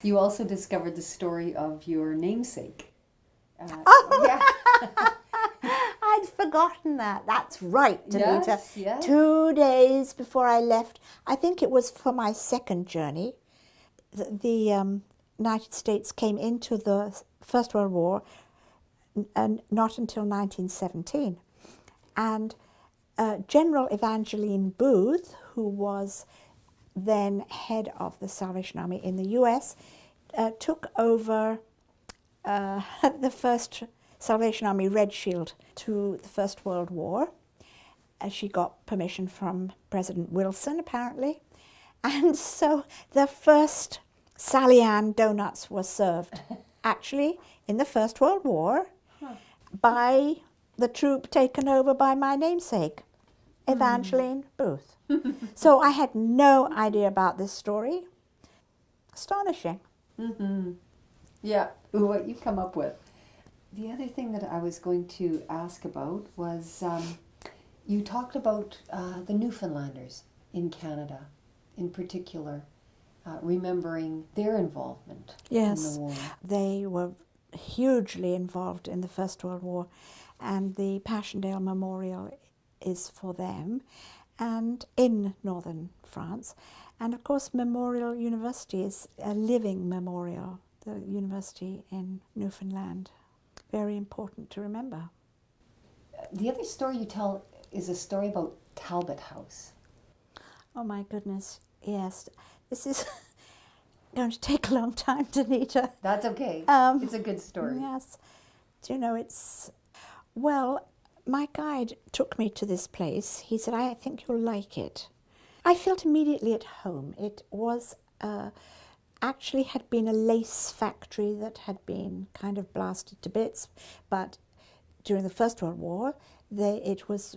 You also discovered the story of your namesake. Oh! Yeah. I'd forgotten that. That's right, Duanita. Yes, yes. 2 days before I left, I think it was for my second journey, the United States came into the First World War and not until 1917. And General Evangeline Booth, who was then head of the Salvation Army in the US, took over the first Salvation Army Red Shield to the First World War. She got permission from President Wilson, apparently. And so the first Sally Ann donuts were served, actually, in the First World War by the troop taken over by my namesake, Evangeline Booth. So I had no idea about this story. Astonishing. Mm-hmm. Yeah, what you come up with. The other thing that I was going to ask about was you talked about the Newfoundlanders in Canada, in particular, remembering their involvement in the war. They were hugely involved in the First World War, and the Passchendaele Memorial is for them, and in northern France. And of course, Memorial University is a living memorial, the university in Newfoundland. Very important to remember. The other story you tell is a story about Talbot House. Oh my goodness, yes. This is going to take a long time, Duanita. That's okay. It's a good story. Yes. Do you know, well, my guide took me to this place. He said, I think you'll like it. I felt immediately at home. It was actually had been a lace factory that had been kind of blasted to bits, but during the First World War, it was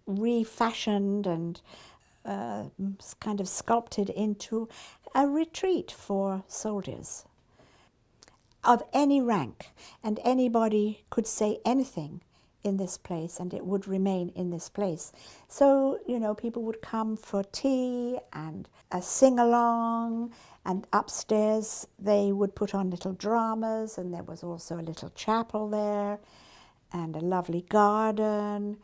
refashioned and kind of sculpted into a retreat for soldiers of any rank, and anybody could say anything in this place and it would remain in this place. So, you know, people would come for tea and a sing-along, and upstairs they would put on little dramas, and there was also a little chapel there and a lovely garden,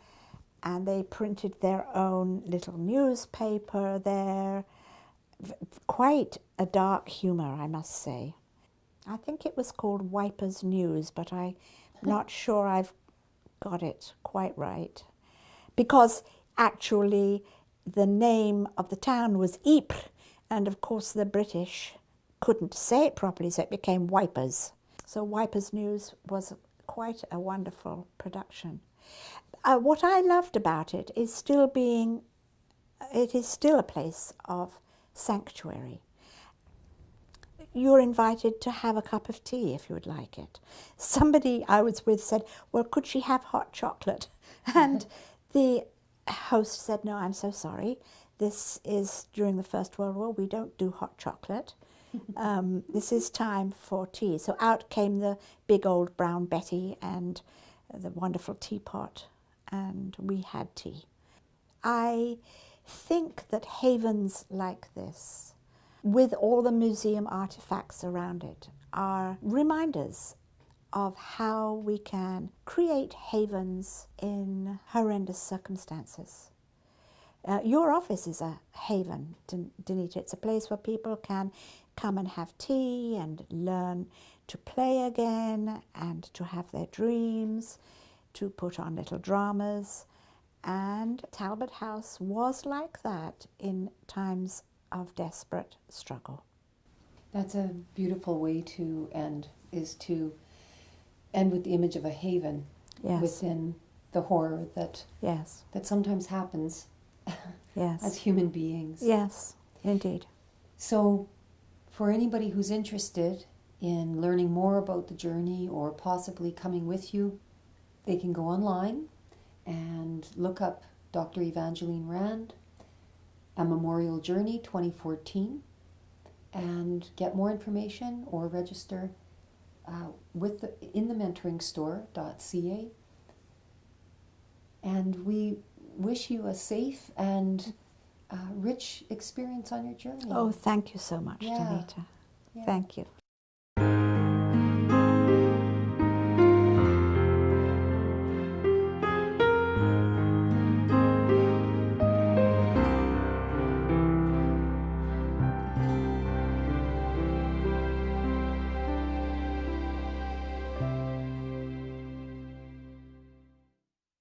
and they printed their own little newspaper there. Quite a dark humour, I must say. I think it was called Wipers News, but I'm not sure I've got it quite right. Because actually the name of the town was Ypres, and of course the British couldn't say it properly, so it became Wipers. So Wipers News was quite a wonderful production. What I loved about it is it is still a place of sanctuary. You're invited to have a cup of tea if you would like it. Somebody I was with said, well, could she have hot chocolate? And the host said, no, I'm so sorry. This is during the First World War. We don't do hot chocolate. This is time for tea. So out came the big old brown Betty and the wonderful teapot, and we had tea. I think that havens like this, with all the museum artifacts around it, are reminders of how we can create havens in horrendous circumstances. Your office is a haven, Duanita. It's a place where people can come and have tea and learn to play again and to have their dreams, to put on little dramas. And Talbot House was like that in times of desperate struggle. That's a beautiful way to end, is to end with the image of a haven. Yes. Within the horror that sometimes happens as human beings. Yes, indeed. So for anybody who's interested in learning more about the journey or possibly coming with you, they can go online and look up Dr. Evangeline Rand, A Memorial Journey 2014, and get more information or register in the mentoringstore.ca. And we wish you a safe and rich experience on your journey. Oh, thank you so much, Duanita. Yeah. Thank you.